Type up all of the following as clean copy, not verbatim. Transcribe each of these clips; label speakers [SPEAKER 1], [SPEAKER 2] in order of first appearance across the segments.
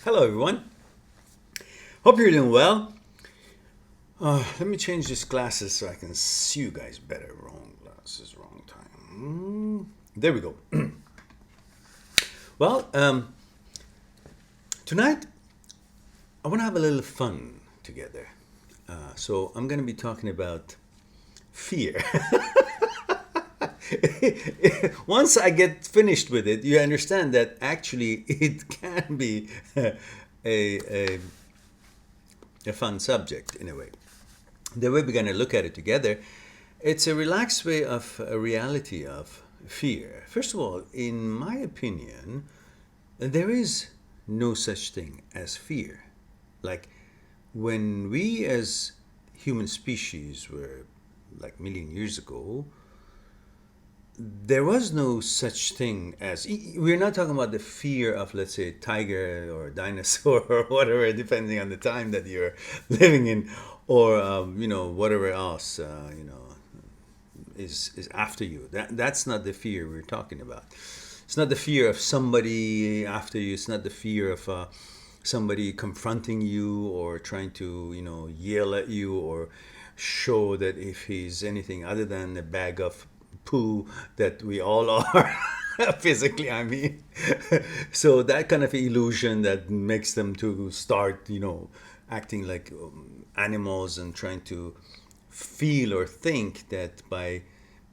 [SPEAKER 1] Hello, everyone. Hope you're doing well. Let me change these glasses so I can see you guys better. Wrong glasses, wrong time. There we go. Well, tonight I want to have a little fun together. So I'm going to be talking about fear. Once I get finished with it, you understand that actually it can be a, a fun subject in a way. The way we're going to look at it together, it's a relaxed way of a reality of fear. First of all, in my opinion, there is no such thing as fear. Like when we as human species were like million years ago, there was no such thing as we're not talking about the fear of, let's say, tiger or dinosaur or whatever, depending on the time that you're living in, or whatever else is after you. That's not the fear we're talking about. It's not the fear of somebody after you. It's not the fear of somebody confronting you or trying to yell at you or show that if he's anything other than a bag of poo that we all are. Physically, I mean. So that kind of illusion that makes them to start acting like animals and trying to feel or think that by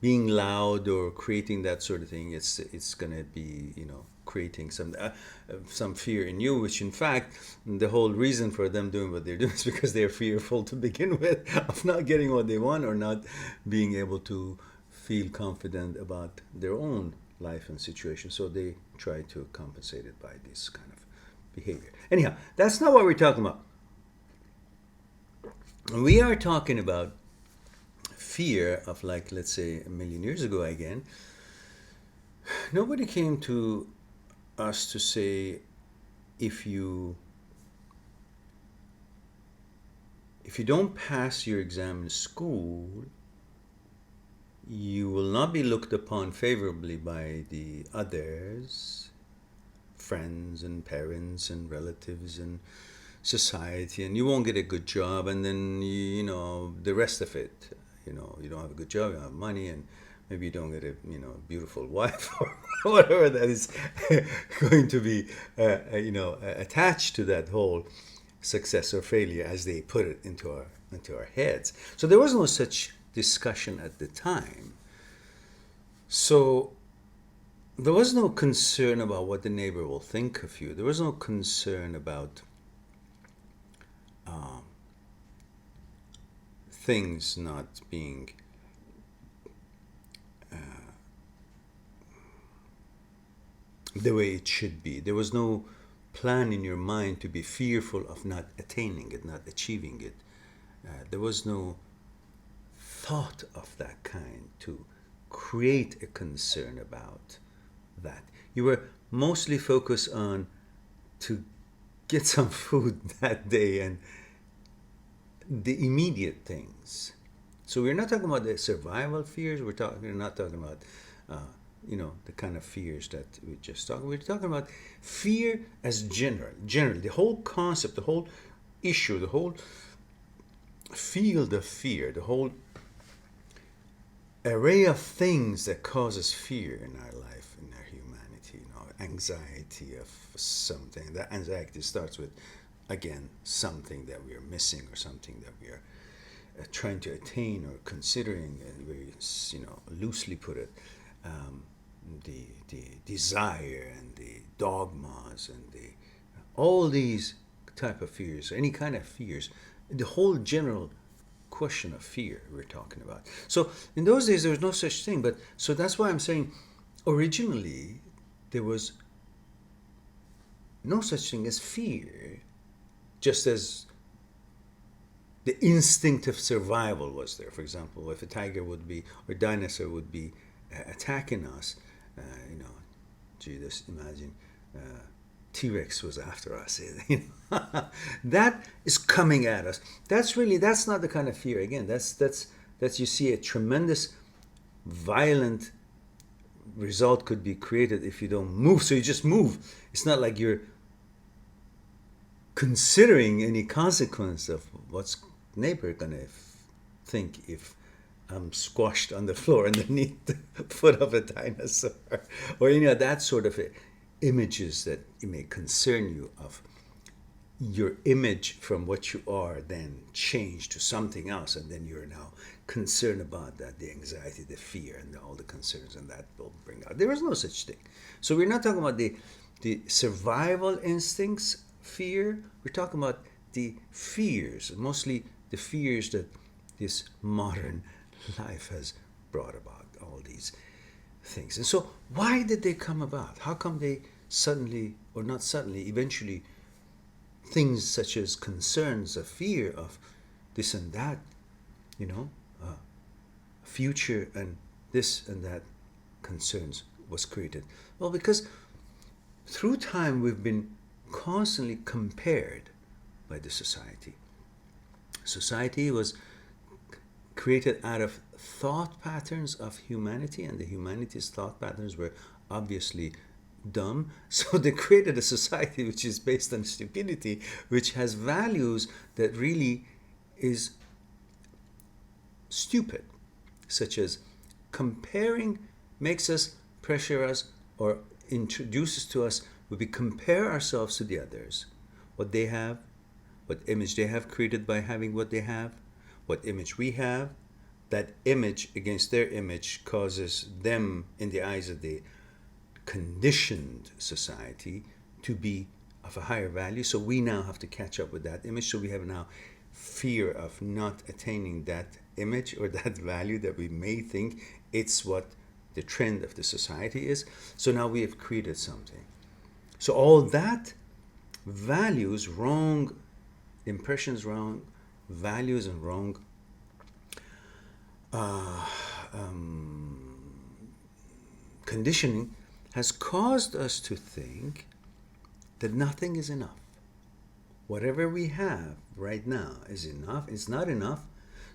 [SPEAKER 1] being loud or creating that sort of thing, it's going to be creating some fear in you, which in fact the whole reason for them doing what they're doing is because they're fearful to begin with of not getting what they want or not being able to feel confident about their own life and situation. So they try to compensate it by this kind of behavior. Anyhow, that's not what we're talking about. We are talking about fear of, like, let's say a million years ago again. Nobody came to us to say if you don't pass your exam in school, you will not be looked upon favorably by the others, friends and parents and relatives and society, and you won't get a good job, and then the rest of it, you don't have a good job, you don't have money, and maybe you don't get a beautiful wife or whatever that is going to be attached to that whole success or failure, as they put it into our heads. So there was no such discussion at the time. So there was no concern about what the neighbor will think of you. There was no concern about things not being the way it should be. There was no plan in your mind to be fearful of not attaining it, not achieving it. There was no thought of that kind to create a concern about that. You were mostly focused on to get some food that day and the immediate things. So we're not talking about the survival fears. We're not talking about the kind of fears that we just talked. We're talking about fear as general. The whole concept, the whole issue, the whole field of fear, the whole array of things that causes fear in our life, in our humanity. Anxiety of something. That anxiety starts with, again, something that we are missing or something that we are trying to attain or considering, very loosely put it, the desire and the dogmas and all these type of fears, any kind of fears, the whole general question of fear we're talking about. So in those days there was no such thing, but so that's why I'm saying originally there was no such thing as fear, just as the instinct of survival was there. For example, if a tiger would be or dinosaur would be attacking us, just imagine T-Rex was after us. That is coming at us. That's not the kind of fear. Again, that's you see a tremendous, violent result could be created if you don't move. So you just move. It's not like you're considering any consequence of what's neighbor gonna think if I'm squashed on the floor underneath the foot of a dinosaur, or that sort of images that may concern you of your image from what you are then changed to something else, and then you're now concerned about that, the anxiety, the fear, and all the concerns, and that will bring out. There is no such thing. So we're not talking about the survival instincts fear. We're talking about the fears, mostly the fears that this modern life has brought about, all these things. And so why did they come about? How come they suddenly, or not suddenly, eventually, things such as concerns, a fear of this and that, future and this and that concerns was created? Well, because through time we've been constantly compared by the society. Society was created out of thought patterns of humanity, and the humanity's thought patterns were obviously dumb. So they created a society which is based on stupidity, which has values that really is stupid, such as comparing makes us pressure us or introduces to us when we compare ourselves to the others, what they have, what image they have created by having what they have, what image we have. That image against their image causes them, in the eyes of the conditioned society, to be of a higher value. So we now have to catch up with that image. So we have now fear of not attaining that image or that value that we may think it's what the trend of the society is. So now we have created something. So all that values, wrong impressions, wrong values, and wrong conditioning has caused us to think that nothing is enough. Whatever we have right now is enough. It's not enough.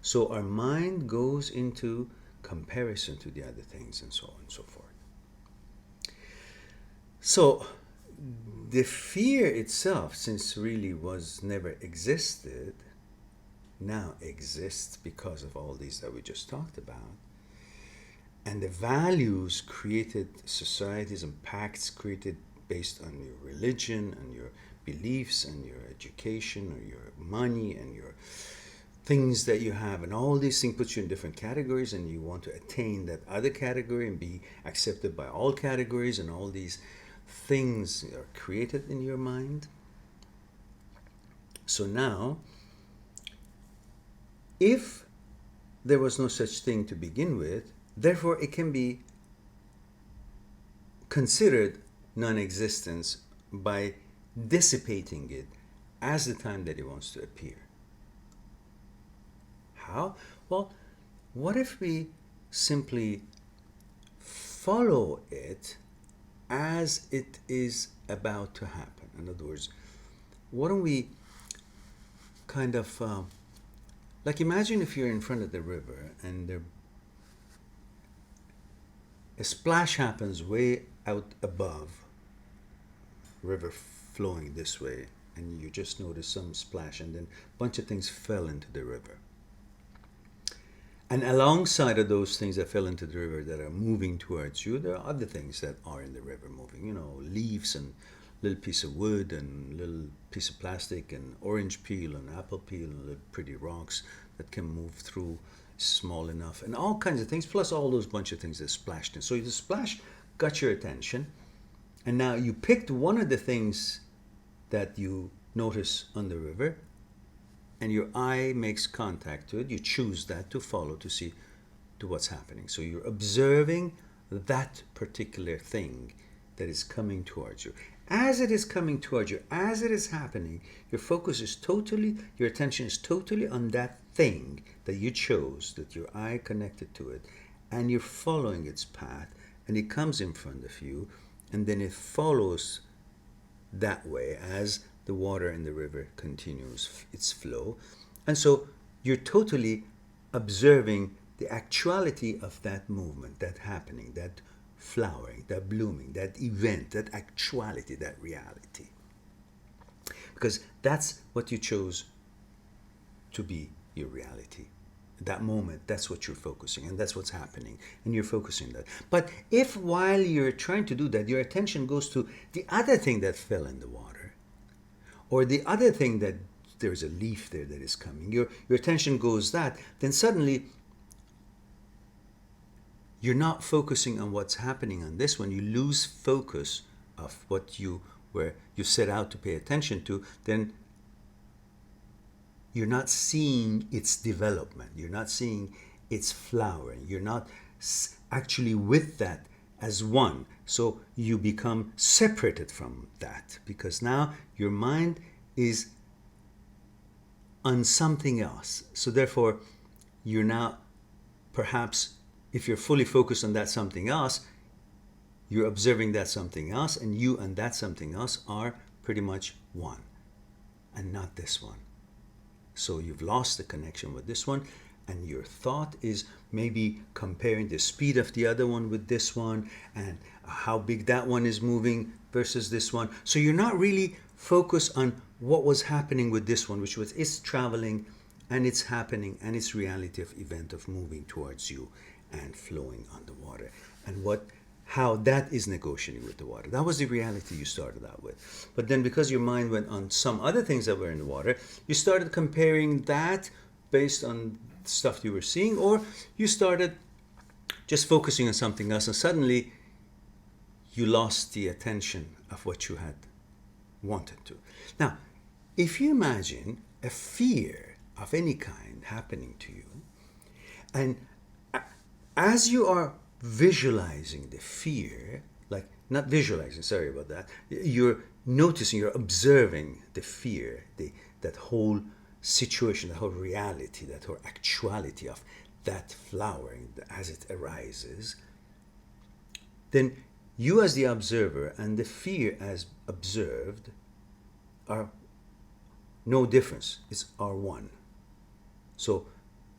[SPEAKER 1] So our mind goes into comparison to the other things, and so on and so forth. So the fear itself, since really was never existed, now exists because of all these that we just talked about. And the values created, societies and pacts created based on your religion and your beliefs and your education or your money and your things that you have, and all these things put you in different categories, and you want to attain that other category and be accepted by all categories, and all these things are created in your mind. So now, if there was no such thing to begin with, therefore it can be considered non-existence by dissipating it as the time that it wants to appear. How? Well, what if we simply follow it as it is about to happen? In other words, why don't we kind of like imagine if you're in front of the river and a splash happens way out above, river flowing this way, and you just notice some splash, and then a bunch of things fell into the river. And alongside of those things that fell into the river that are moving towards you, there are other things that are in the river moving, leaves and little piece of wood and little piece of plastic and orange peel and apple peel and little pretty rocks that can move through small enough, and all kinds of things, plus all those bunch of things that splashed in. So the splash got your attention, and now you picked one of the things that you notice on the river, and your eye makes contact to it. You choose that to follow, to see to what's happening. So you're observing that particular thing that is coming towards you. As it is coming towards you, as it is happening, your focus is totally, your attention is totally on that thing that you chose, that your eye connected to it, and you're following its path, and it comes in front of you, and then it follows that way as the water in the river continues its flow. And so you're totally observing the actuality of that movement, that happening, that flowering, that blooming, that event, that actuality, that reality. because that's what you chose to be your reality. That moment, that's what you're focusing, and that's what's happening, and you're focusing on that. But if while you're trying to do that, your attention goes to the other thing that fell in the water, or the other thing that there's a leaf there that is coming, your attention goes that, then suddenly you're not focusing on what's happening on this one. You lose focus of what you set out to pay attention to. Then you're not seeing its development. You're not seeing its flowering. You're not actually with that as one. So you become separated from that, because now your mind is on something else. So therefore, you're now perhaps, if you're fully focused on that something else, you're observing that something else, and you and that something else are pretty much one, and not this one. So you've lost the connection with this one, and your thought is maybe comparing the speed of the other one with this one, and how big that one is moving versus this one. So you're not really focused on what was happening with this one, which was it's traveling, and it's happening, and it's reality of event of moving towards you and flowing on the water, and how that is negotiating with the water. That was the reality you started out with. But then because your mind went on some other things that were in the water, you started comparing that based on stuff you were seeing, or you started just focusing on something else, and suddenly you lost the attention of what you had wanted to. Now, if you imagine a fear of any kind happening to you, and as you are visualizing the fear, like not visualizing, sorry about that, you're noticing, you're observing the fear, that whole situation, the whole reality, that whole actuality of that flowering as it arises, then you as the observer and the fear as observed are no difference. Are one. So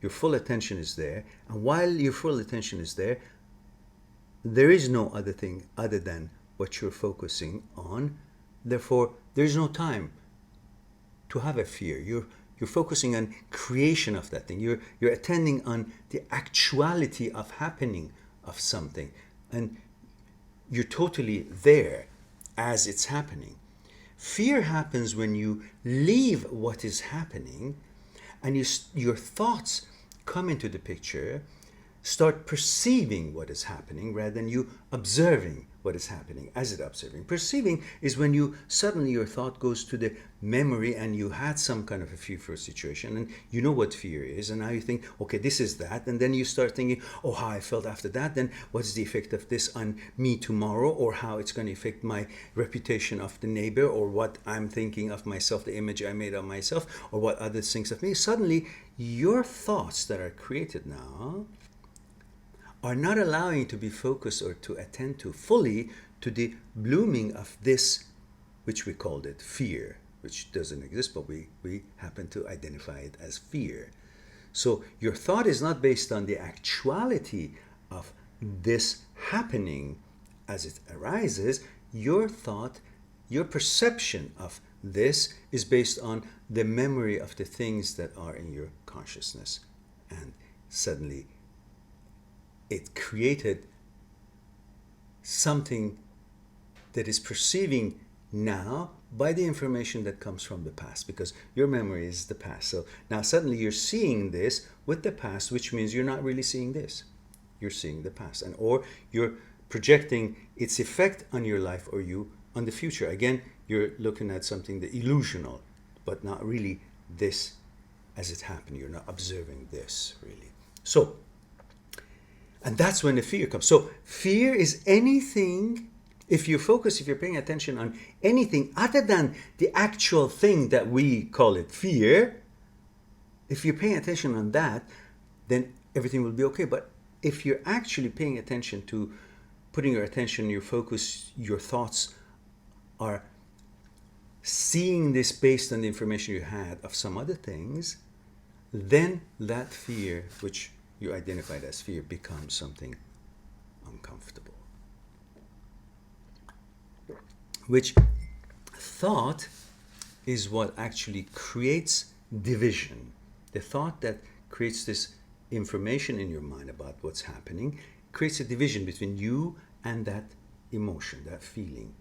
[SPEAKER 1] your full attention is there, and while your full attention is there is no other thing other than what you're focusing on. Therefore, there's no time to have a fear. You're focusing on creation of that thing. You're attending on the actuality of happening of something, and you're totally there as it's happening. Fear happens when you leave what is happening, and your thoughts come into the picture, start perceiving what is happening rather than you observing what is happening as it observing. Perceiving is when you suddenly your thought goes to the memory, and you had some kind of a fear for a situation, and you know what fear is, and now you think, okay, this is that, and then you start thinking, oh, how I felt after that, then what's the effect of this on me tomorrow, or how it's going to affect my reputation of the neighbor, or what I'm thinking of myself, the image I made of myself, or what others think of me. Suddenly your thoughts that are created now are not allowing you to be focused or to attend to fully to the blooming of this, which we called it fear, which doesn't exist, but we happen to identify it as fear. So your thought is not based on the actuality of this happening as it arises. Your thought, your perception of this is based on the memory of the things that are in your consciousness. And suddenly it created something that is perceiving now by the information that comes from the past, because your memory is the past. So now suddenly you're seeing this with the past, which means you're not really seeing this. You're seeing the past, and or you're projecting its effect on your life or you on the future. Again, you're looking at something the illusional, but not really this as it happened. You're not observing this really. So, and that's when the fear comes. So fear is anything, if you focus, if you're paying attention on anything other than the actual thing that we call it fear, if you're paying attention on that, then everything will be okay. But if you're actually paying attention to, putting your attention, your focus, your thoughts are seeing this based on the information you had of some other things, then that fear, which you identified as fear, becomes something uncomfortable. Which thought is what actually creates division. The thought that creates this information in your mind about what's happening creates a division between you and that emotion, that feeling.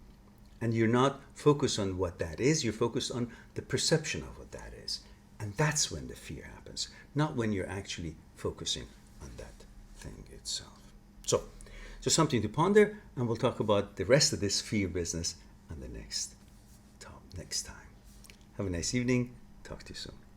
[SPEAKER 1] And you're not focused on what that is, you're focused on the perception of what that is. And that's when the fear happens, not when you're actually focusing on that thing itself. So, just something to ponder, and we'll talk about the rest of this fear business on the next time. Have a nice evening. Talk to you soon.